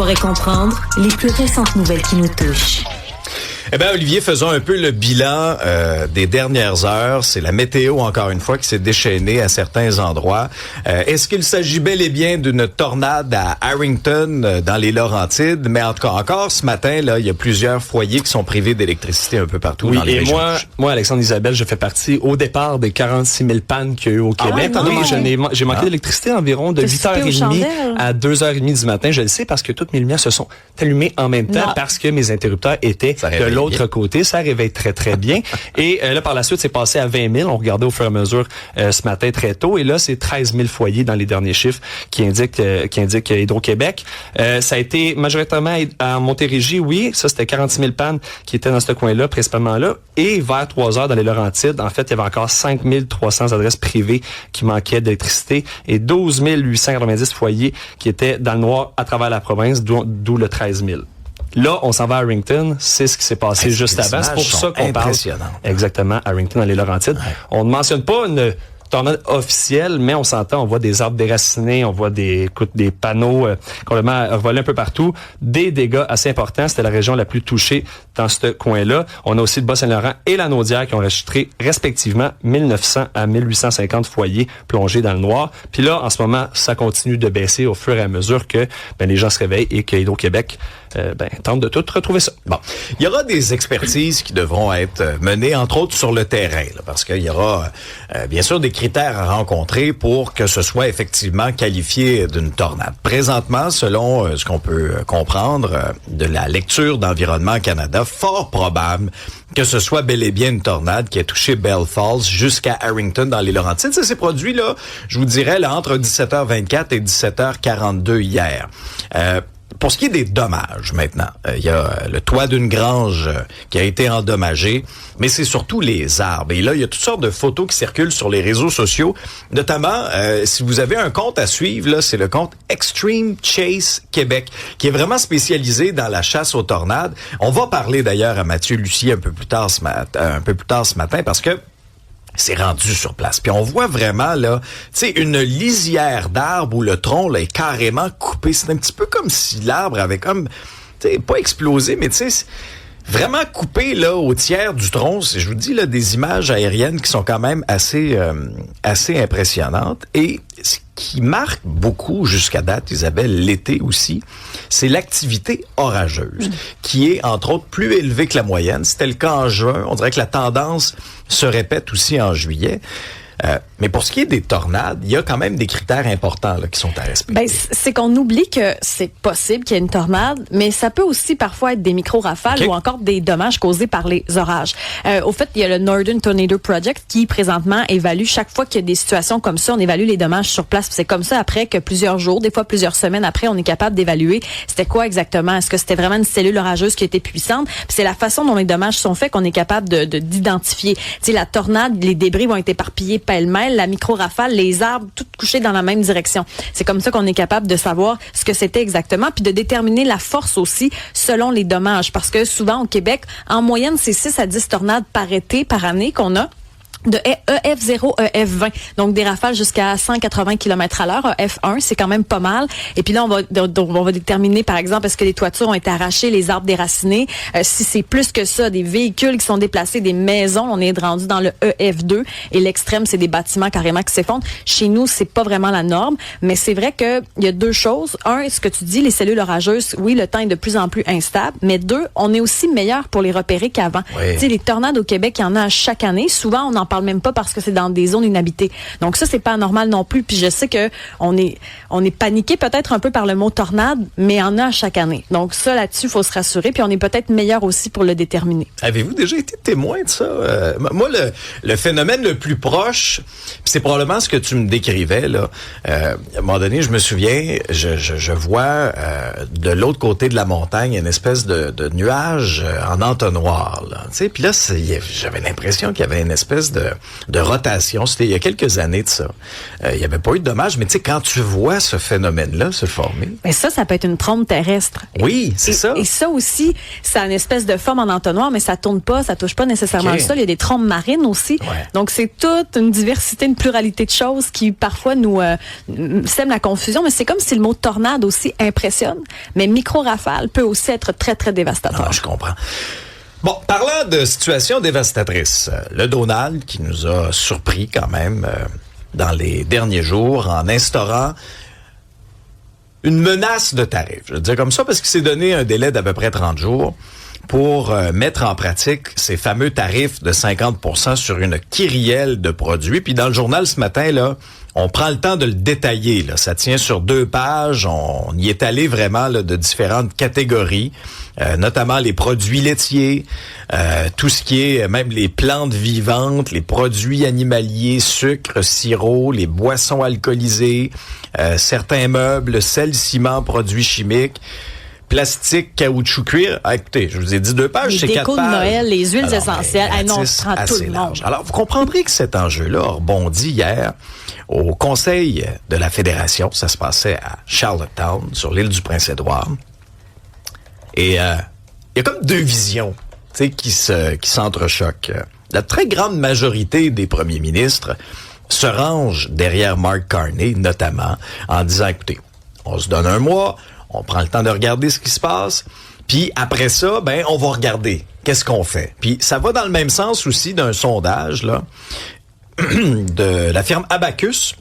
savoir et comprendre les plus récentes nouvelles qui nous touchent. Eh bien, Olivier, faisons un peu le bilan des dernières heures. C'est la météo, encore une fois, qui s'est déchaînée à certains endroits. Est-ce qu'il s'agit bel et bien d'une tornade à Harrington, dans les Laurentides? Mais en tout cas, encore ce matin, là, il y a plusieurs foyers qui sont privés d'électricité un peu partout dans les régions. Moi, Alexandre Isabelle, je fais partie au départ des 46 000 pannes qu'il y a eu au Québec. J'ai manqué d'électricité environ de 8h30 à 2h30 du matin. Je le sais parce que toutes mes lumières se sont allumées en même temps parce que mes interrupteurs étaient de l'autre côté. Ça réveille très, très bien. Et là, par la suite, c'est passé à 20 000. On regardait au fur et à mesure ce matin très tôt. Et là, c'est 13 000 foyers dans les derniers chiffres qui indiquent Hydro-Québec. Ça a été majoritairement à Montérégie, oui. Ça, c'était 46 000 pannes qui étaient dans ce coin-là, principalement là. Et vers 3 heures dans les Laurentides, en fait, il y avait encore 5 300 adresses privées qui manquaient d'électricité et 12 890 foyers qui étaient dans le noir à travers la province, d'où le 13 000. Là, on s'en va à Harrington. C'est ce qui s'est passé juste avant. C'est pour ça qu'on parle. Exactement, Harrington dans les Laurentides. Ouais. On ne mentionne pas une tornade officielle, mais on s'entend, on voit des arbres déracinés, on voit des panneaux complètement volés un peu partout. Des dégâts assez importants. C'était la région la plus touchée dans ce coin-là. On a aussi le Bas-Saint-Laurent et la Naudière qui ont enregistré respectivement 1900 à 1850 foyers plongés dans le noir. Puis là, en ce moment, ça continue de baisser au fur et à mesure que les gens se réveillent et que Hydro-Québec tente de tout retrouver ça. Bon, il y aura des expertises qui devront être menées, entre autres sur le terrain, là, parce qu'il y aura bien sûr des critères à rencontrer pour que ce soit effectivement qualifié d'une tornade. Présentement, selon ce qu'on peut comprendre de la lecture d'Environnement Canada, fort probable que ce soit bel et bien une tornade qui a touché Bell Falls jusqu'à Harrington dans les Laurentides. Ça s'est produit, là, je vous dirais, là, entre 17h24 et 17h42 hier. Pour ce qui est des dommages maintenant, il y a le toit d'une grange qui a été endommagé, mais c'est surtout les arbres. Et là, il y a toutes sortes de photos qui circulent sur les réseaux sociaux, notamment si vous avez un compte à suivre, là, c'est le compte Extreme Chase Québec, qui est vraiment spécialisé dans la chasse aux tornades. On va parler d'ailleurs à Mathieu Lucier un peu plus tard ce matin, parce que c'est rendu sur place. Puis on voit vraiment, là, tu sais, une lisière d'arbres où le tronc, là, est carrément coupé. C'est un petit peu comme si l'arbre avait comme, tu sais, pas explosé, mais tu sais, vraiment coupé, là, au tiers du tronc. Je vous dis, là, des images aériennes qui sont quand même assez impressionnantes. Et ce qui marque beaucoup jusqu'à date, Isabelle, l'été aussi, c'est l'activité orageuse, qui est, entre autres, plus élevée que la moyenne. C'était le cas en juin. On dirait que la tendance se répète aussi en juillet. Mais pour ce qui est des tornades, il y a quand même des critères importants là, qui sont à respecter. C'est qu'on oublie que c'est possible qu'il y ait une tornade, mais ça peut aussi parfois être des micro-rafales ou encore des dommages causés par les orages. Au fait, il y a le Northern Tornado Project qui, présentement, évalue chaque fois qu'il y a des situations comme ça, on évalue les dommages sur place. C'est comme ça après que plusieurs jours, des fois plusieurs semaines après, on est capable d'évaluer c'était quoi exactement. Est-ce que c'était vraiment une cellule orageuse qui était puissante? Puis c'est la façon dont les dommages sont faits qu'on est capable d'identifier. Tu sais, la tornade, les débris vont être éparpillés pêle-mêle, la micro-rafale, les arbres, tout couchés dans la même direction. C'est comme ça qu'on est capable de savoir ce que c'était exactement, puis de déterminer la force aussi selon les dommages. Parce que souvent, au Québec, en moyenne, c'est 6 à 10 tornades par été, par année qu'on a. De EF0, EF20. Donc, des rafales jusqu'à 180 km/h. F1, c'est quand même pas mal. Et puis là, on va déterminer, par exemple, est-ce que les toitures ont été arrachées, les arbres déracinés. Si c'est plus que ça, des véhicules qui sont déplacés, des maisons, on est rendu dans le EF2. Et l'extrême, c'est des bâtiments carrément qui s'effondrent. Chez nous, c'est pas vraiment la norme. Mais c'est vrai que il y a deux choses. Un, ce que tu dis, les cellules orageuses, oui, le temps est de plus en plus instable. Mais deux, on est aussi meilleur pour les repérer qu'avant. Oui. Tu sais, les tornades au Québec, il y en a à chaque année. Souvent, on n'en parle même pas parce que c'est dans des zones inhabitées. Donc ça, c'est pas normal non plus. Puis je sais que on est paniqué peut-être un peu par le mot tornade, mais il y en a à chaque année. Donc ça, là-dessus, il faut se rassurer. Puis on est peut-être meilleur aussi pour le déterminer. Avez-vous déjà été témoin de ça? Moi, le phénomène le plus proche, c'est probablement ce que tu me décrivais, là. À un moment donné, je me souviens, je vois de l'autre côté de la montagne une espèce de nuage en entonnoir, là. Tu sais, puis là, j'avais l'impression qu'il y avait une espèce de rotation. C'était il y a quelques années de ça. Il n'y avait pas eu de dommages, mais tu sais, quand tu vois ce phénomène-là se former... Mais ça peut être une trompe terrestre. Oui, c'est ça. Et ça aussi, ça a une espèce de forme en entonnoir, mais ça tourne pas, ça touche pas nécessairement le sol. Il y a des trompes marines aussi. Ouais. Donc, c'est toute une diversité, une pluralité de choses qui, parfois, nous sèment la confusion. Mais c'est comme si le mot tornade aussi impressionne. Mais micro-rafale peut aussi être très, très dévastateur. Non, je comprends. Bon, parlant de situation dévastatrice, le Donald qui nous a surpris quand même dans les derniers jours en instaurant une menace de tarif. Je veux dire comme ça parce qu'il s'est donné un délai d'à peu près 30 jours pour mettre en pratique ces fameux tarifs de 50% sur une kyrielle de produits. Puis dans le journal ce matin, là, on prend le temps de le détailler. Là. Ça tient sur 2 pages. On y est allé vraiment là, de différentes catégories, notamment les produits laitiers, tout ce qui est même les plantes vivantes, les produits animaliers, sucre, sirop, les boissons alcoolisées, certains meubles, sel, ciment, produits chimiques. Plastique, caoutchouc, cuir. Ah, écoutez, je vous ai dit 2 pages, c'est 4 pages. Les décos de Noël, les huiles essentielles. Ah non, on prend tout le monde. Alors, vous comprendrez que cet enjeu-là a rebondi hier au Conseil de la Fédération. Ça se passait à Charlottetown, sur l'île du Prince-Édouard. Et il y a comme 2 visions, tu sais, qui s'entrechoquent. La très grande majorité des premiers ministres se rangent derrière Mark Carney, notamment, en disant, écoutez, on se donne un mois, on prend le temps de regarder ce qui se passe, puis après ça, ben on va regarder qu'est-ce qu'on fait. Puis ça va dans le même sens aussi d'un sondage là de la firme Abacus.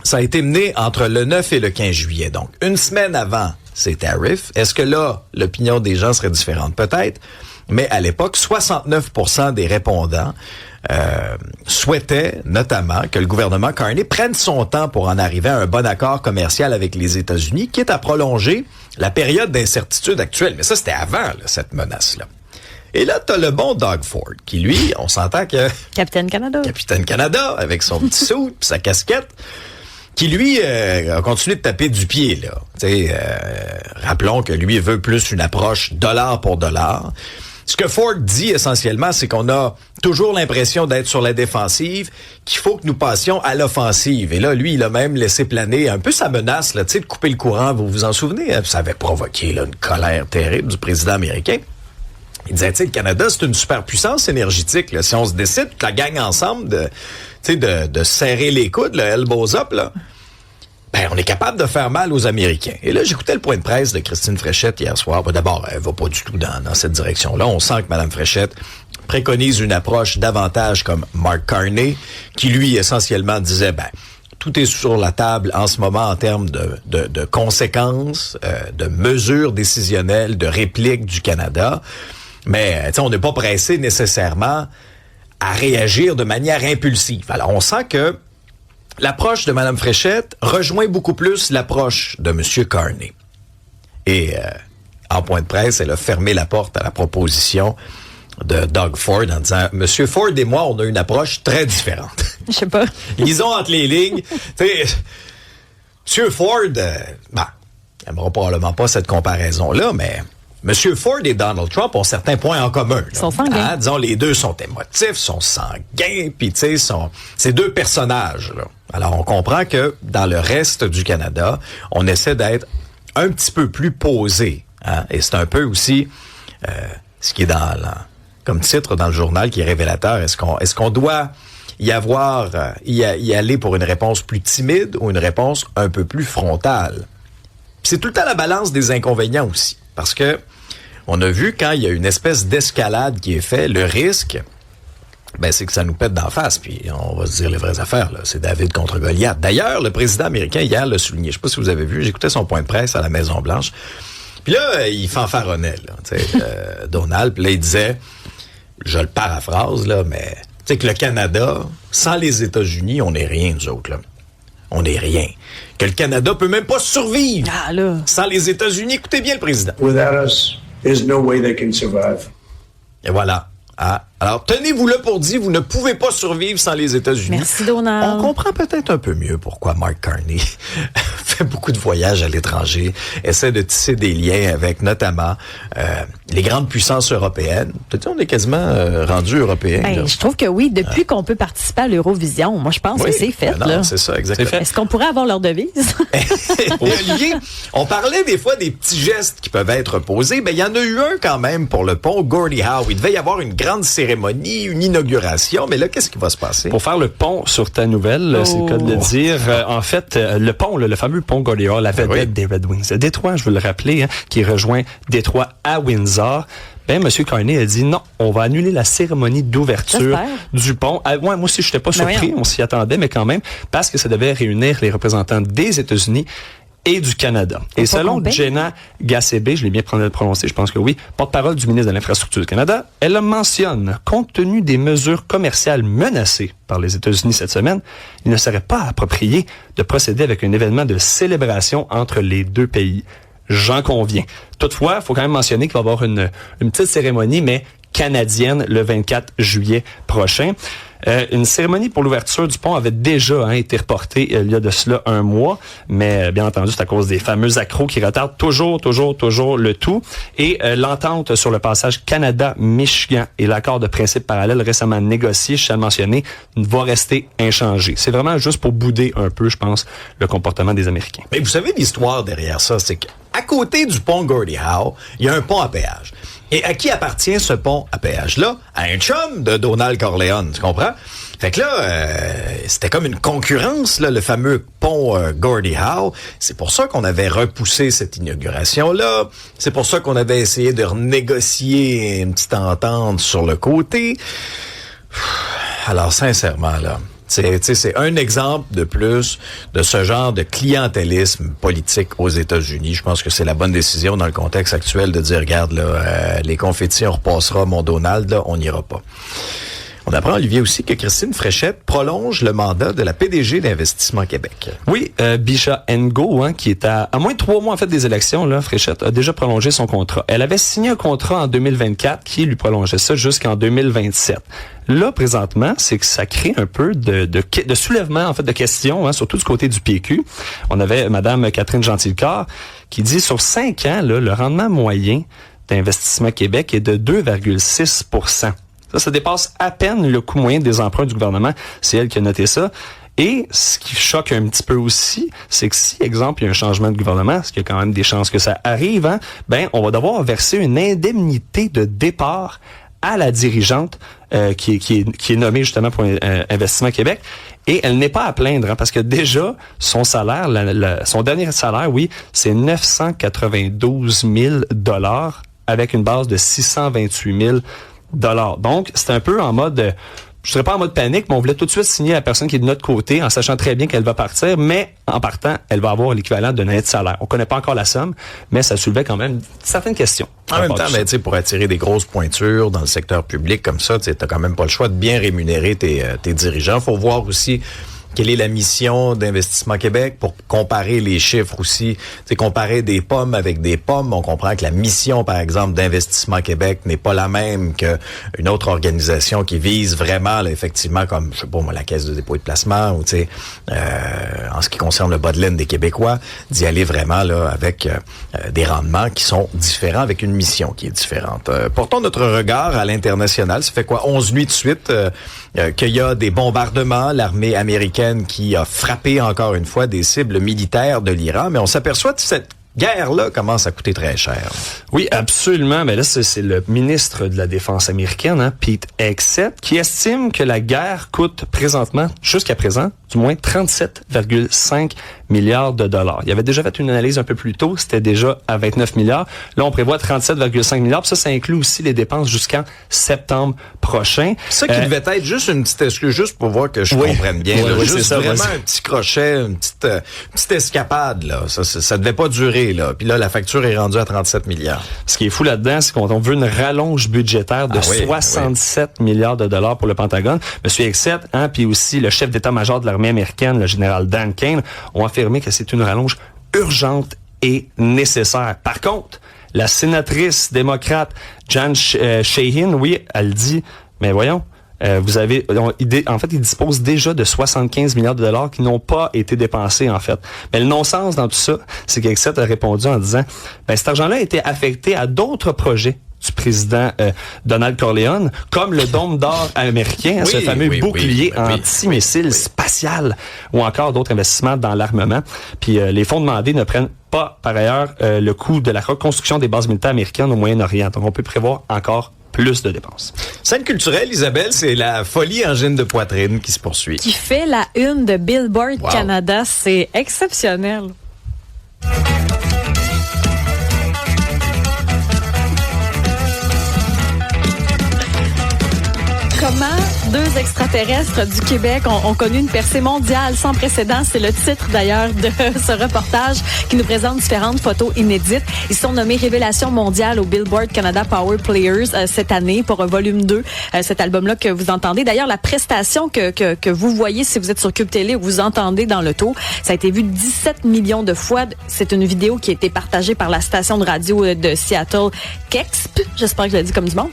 Ça a été mené entre le 9 et le 15 juillet, donc une semaine avant ces tarifs. Est-ce que là, l'opinion des gens serait différente? Peut-être, mais à l'époque, 69% des répondants souhaitaient notamment que le gouvernement Carney prenne son temps pour en arriver à un bon accord commercial avec les États-Unis, quitte à prolonger la période d'incertitude actuelle. Mais ça, c'était avant là, cette menace-là. Et là, t'as le bon Doug Ford, qui lui, on s'entend que... Capitaine Canada. Capitaine Canada, avec son petit suit, sa casquette, qui lui a continué de taper du pied, là. Rappelons que lui veut plus une approche dollar pour dollar. Ce que Ford dit essentiellement, c'est qu'on a toujours l'impression d'être sur la défensive, qu'il faut que nous passions à l'offensive. Et là, lui, il a même laissé planer un peu sa menace, là, de couper le courant, vous vous en souvenez? Hein? Ça avait provoqué là, une colère terrible du président américain. Il disait, le Canada, c'est une superpuissance énergétique. Là. Si on se décide, la gang ensemble, de serrer les coudes, le elbows up, là, ben, on est capable de faire mal aux Américains. Et là, j'écoutais le point de presse de Christine Fréchette hier soir. Ben, d'abord, elle va pas du tout dans cette direction-là. On sent que Mme Fréchette préconise une approche davantage comme Mark Carney, qui lui, essentiellement, disait, ben, tout est sur la table en ce moment en termes de conséquences, de mesures décisionnelles, de répliques du Canada. Mais, on n'est pas pressé nécessairement à réagir de manière impulsive. Alors, on sent que l'approche de Mme Fréchette rejoint beaucoup plus l'approche de M. Carney. Et en point de presse, elle a fermé la porte à la proposition de Doug Ford en disant « Monsieur Ford et moi, on a une approche très différente. » Je sais pas. Lisons entre les lignes. M. Ford, elle n'aimera probablement pas cette comparaison-là, mais M. Ford et Donald Trump ont certains points en commun. Ils sont sanguins. Disons, les deux sont émotifs, sont sanguins, puis tu sais, c'est 2 personnages, là. Alors, on comprend que dans le reste du Canada, on essaie d'être un petit peu plus posé. Hein? Et c'est un peu aussi ce qui est comme titre dans le journal qui est révélateur. Est-ce qu'on doit y aller pour une réponse plus timide ou une réponse un peu plus frontale? Puis c'est tout le temps la balance des inconvénients aussi. Parce que on a vu quand il y a une espèce d'escalade qui est faite, le risque, ben c'est que ça nous pète d'en face. Puis on va se dire les vraies affaires. Là. C'est David contre Goliath. D'ailleurs, le président américain hier l'a souligné. Je sais pas si vous avez vu. J'écoutais son point de presse à la Maison-Blanche. Puis là, il fanfaronnait, Donald. Puis là, il disait, je le paraphrase là, mais tu sais que le Canada, sans les États-Unis, on n'est rien nous autres là. On n'est rien. Que le Canada peut même pas survivre sans les États-Unis. Écoutez bien le président. Without us, there's no way they can survive. Et voilà. Alors, tenez-vous là pour dit, vous ne pouvez pas survivre sans les États-Unis. Merci, Donald. On comprend peut-être un peu mieux pourquoi Mark Carney fait beaucoup de voyages à l'étranger, essaie de tisser des liens avec notamment les grandes puissances européennes. Peut-être on est quasiment rendu européen. Ben, je trouve que oui, depuis qu'on peut participer à l'Eurovision, moi je pense que c'est fait. Non, là. C'est ça, exactement. Est-ce qu'on pourrait avoir leur devise? Olivier, on parlait des fois des petits gestes qui peuvent être posés. Ben, il y en a eu un quand même pour le pont Gordie Howe. Il devait y avoir une grande cérémonie, une inauguration, mais là, qu'est-ce qui va se passer? Pour faire le pont sur ta nouvelle, c'est le cas de le dire. En fait, le pont, le fameux pont Gordie Howe, la vedette des Red Wings de Détroit, je veux le rappeler, qui rejoint Détroit à Windsor. Ben, M. Carney a dit non, on va annuler la cérémonie d'ouverture du pont. Moi aussi, je n'étais pas surpris, on s'y attendait, mais quand même, parce que ça devait réunir les représentants des États-Unis et du Canada. Et selon Jenna Gassébé, je l'ai bien prononcé, je pense que oui, porte-parole du ministre de l'Infrastructure du Canada, elle le mentionne. Compte tenu des mesures commerciales menacées par les États-Unis cette semaine, il ne serait pas approprié de procéder avec un événement de célébration entre les deux pays. J'en conviens. Toutefois, il faut quand même mentionner qu'il va y avoir une petite cérémonie, mais canadienne, le 24 juillet prochain. Une cérémonie pour l'ouverture du pont avait déjà été reportée il y a de cela un mois, mais bien entendu, c'est à cause des fameux accros qui retardent toujours le tout. Et l'entente sur le passage Canada-Michigan et l'accord de principe parallèle récemment négocié, je tiens à le mentionner, va rester inchangé. C'est vraiment juste pour bouder un peu, je pense, le comportement des Américains. Mais vous savez l'histoire derrière ça, c'est qu'à côté du pont Gordie Howe, il y a un pont à péage. Et à qui appartient ce pont à péage-là? À un chum de Donald Corleone, tu comprends? Fait que là, c'était comme une concurrence, là, le fameux pont Gordie Howe. C'est pour ça qu'on avait repoussé cette inauguration-là. C'est pour ça qu'on avait essayé de renégocier une petite entente sur le côté. Alors, sincèrement, là... C'est un exemple de plus de ce genre de clientélisme politique aux États-Unis. Je pense que c'est la bonne décision dans le contexte actuel de dire, regarde, là, les confettis, on repassera, mon Donald, là, on n'ira pas. On apprend, Olivier, aussi que Christine Fréchette prolonge le mandat de la PDG d'Investissement Québec. Oui, Bisha Ngo, qui est à moins de 3 mois en fait des élections, là, Fréchette a déjà prolongé son contrat. Elle avait signé un contrat en 2024 qui lui prolongeait ça jusqu'en 2027. Là, présentement, c'est que ça crée un peu de soulèvement, en fait, de questions, surtout du côté du PQ. On avait Madame Catherine Gentilcore qui dit sur 5 ans, là, le rendement moyen d'Investissement Québec est de 2,6 %. Ça dépasse à peine le coût moyen des emprunts du gouvernement. C'est elle qui a noté ça. Et ce qui choque un petit peu aussi, c'est que si, exemple, il y a un changement de gouvernement, parce qu'il y a quand même des chances que ça arrive, on va devoir verser une indemnité de départ à la dirigeante qui est nommée justement pour Investissement Québec. Et elle n'est pas à plaindre, parce que déjà, son salaire, son dernier salaire, oui, c'est 992 000 $ avec une base de 628 000 $. Donc, c'est un peu en mode, je serais pas en mode panique, mais on voulait tout de suite signer la personne qui est de notre côté, en sachant très bien qu'elle va partir, mais en partant, elle va avoir l'équivalent d'un net salaire. On connaît pas encore la somme, mais ça soulevait quand même certaines questions. En même temps, mais tu sais, pour attirer des grosses pointures dans le secteur public comme ça, tu n'as quand même pas le choix de bien rémunérer tes dirigeants. Faut voir aussi quelle est la mission d'Investissement Québec pour comparer les chiffres aussi. C'est comparer des pommes avec des pommes. On comprend que la mission, par exemple, d'Investissement Québec n'est pas la même qu'une autre organisation qui vise vraiment, là, effectivement, comme, je sais pas moi, la Caisse de dépôt et de placement ou, tu sais, en ce qui concerne le bas de laine des Québécois, d'y aller vraiment, là, avec des rendements qui sont différents, avec une mission qui est différente. Portons notre regard à l'international. Ça fait quoi? 11 nuits de suite qu'il y a des bombardements, l'armée américaine qui a frappé encore une fois des cibles militaires de l'Iran, mais on s'aperçoit que cette guerre-là commence à coûter très cher. Oui, absolument. Mais là, c'est le ministre de la Défense américaine, Pete Hegseth, qui estime que la guerre coûte présentement, jusqu'à présent, du moins 37,5 milliards de $. Il avait déjà fait une analyse un peu plus tôt, c'était déjà à 29 milliards. Là, on prévoit 37,5 milliards. Puis ça inclut aussi les dépenses jusqu'en septembre prochain. Ça qui devait être juste une petite excuse, juste pour voir que je comprenne bien. Oui, juste c'est ça, vraiment un petit crochet, une petite escapade. Là. Ça devait pas durer. Là. Puis là, la facture est rendue à 37 milliards. Ce qui est fou là-dedans, c'est qu'on veut une rallonge budgétaire de 67 milliards de $ pour le Pentagone. Monsieur Hegseth, puis aussi le chef d'état-major de l'armée américaine, le général Dan Kane, ont affirmé que c'est une rallonge urgente et nécessaire. Par contre, la sénatrice démocrate Jan Shaheen, oui, elle dit Mais voyons. En fait, ils disposent déjà de 75 milliards de dollars qui n'ont pas été dépensés, en fait. Mais le non-sens dans tout ça, c'est qu'Excel a répondu en disant, cet argent-là a été affecté à d'autres projets du président Donald Corleone, comme le Dôme d'or américain, ce fameux bouclier anti-missile spatial, ou encore d'autres investissements dans l'armement. Puis les fonds demandés ne prennent pas, par ailleurs, le coût de la reconstruction des bases militaires américaines au Moyen-Orient. Donc, on peut prévoir encore plus de dépenses. Scène culturelle, Isabelle, c'est la folie angine de poitrine qui se poursuit. Qui fait la une de Billboard Canada. C'est exceptionnel. Comment deux extraterrestres du Québec ont connu une percée mondiale sans précédent. C'est le titre d'ailleurs de ce reportage qui nous présente différentes photos inédites. Ils sont nommés Révélation mondiale au Billboard Canada Power Players cette année pour un volume 2, cet album-là que vous entendez. D'ailleurs, la prestation que vous voyez si vous êtes sur Cube Télé ou vous entendez dans l'auto, ça a été vu 17 millions de fois. C'est une vidéo qui a été partagée par la station de radio de Seattle, KEXP. J'espère que je l'ai dit comme du monde.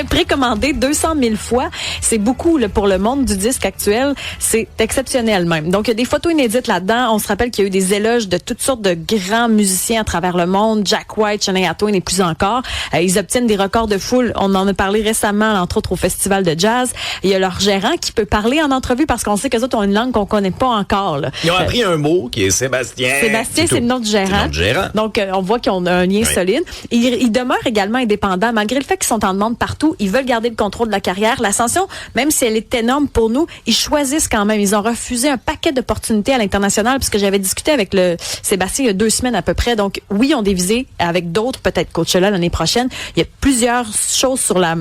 Précommandée 200 000 fois. C'est beaucoup là, pour le monde du disque actuel. C'est exceptionnel même. Donc, il y a des photos inédites là-dedans. On se rappelle qu'il y a eu des éloges de toutes sortes de grands musiciens à travers le monde. Jack White, Shania Twain et plus encore. Ils obtiennent des records de foule. On en a parlé récemment, entre autres, au Festival de Jazz. Il y a leur gérant qui peut parler en entrevue parce qu'on sait qu'eux autres ont une langue qu'on connaît pas encore. Là. Ils ont appris un mot qui est Sébastien. Sébastien, c'est le nom du gérant. Donc, on voit qu'ils ont un lien solide. Ils demeurent également indépendants. Malgré le fait qu'ils sont en demande partout, ils veulent garder le contrôle de la carrière. L'Ascension, même si elle est énorme pour nous, ils choisissent quand même. Ils ont refusé un paquet d'opportunités à l'international puisque j'avais discuté avec le Sébastien il y a 2 semaines à peu près. Donc, oui, on des visées avec d'autres, peut-être Coachella l'année prochaine. Il y a plusieurs choses sur la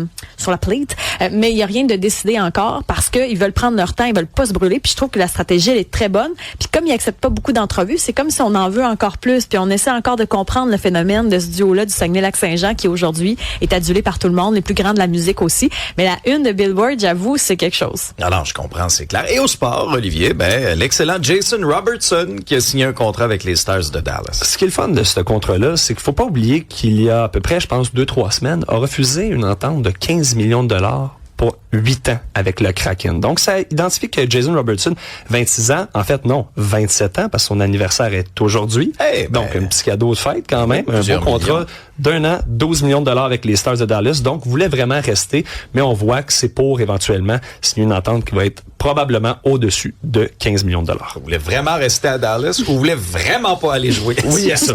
plate, mais il n'y a rien de décidé encore parce qu'ils veulent prendre leur temps, ils veulent pas se brûler. Puis je trouve que la stratégie, elle est très bonne. Puis comme ils acceptent pas beaucoup d'entrevues, c'est comme si on en veut encore plus. Puis on essaie encore de comprendre le phénomène de ce duo-là du Saguenay-Lac-Saint-Jean qui aujourd'hui est adulé par tout le monde, les plus grands de la musique aussi. Mais la une de Billboard, j'avoue, c'est quelque chose. Alors, je comprends, c'est clair. Et au sport, Olivier, l'excellent Jason Robertson qui a signé un contrat avec les Stars de Dallas. Ce qui est le fun de ce contrat-là, c'est qu'il faut pas oublier qu'il y a à peu près, je pense, 2-3 semaines, a refusé une entente de 15 millions de dollars pour 8 ans avec le Kraken. Donc, ça identifie que Jason Robertson, 26 ans, en fait, non, 27 ans, parce que son anniversaire est aujourd'hui. Donc, un petit cadeau de fête quand même. Un beau contrat d'1 an, 12 millions de dollars avec les Stars de Dallas. Donc, voulait vraiment rester, mais on voit que c'est pour éventuellement signer une entente qui va être probablement au-dessus de 15 millions de dollars. Vous voulez vraiment rester à Dallas ou vous voulez vraiment pas aller jouer? Oui, c'est ça.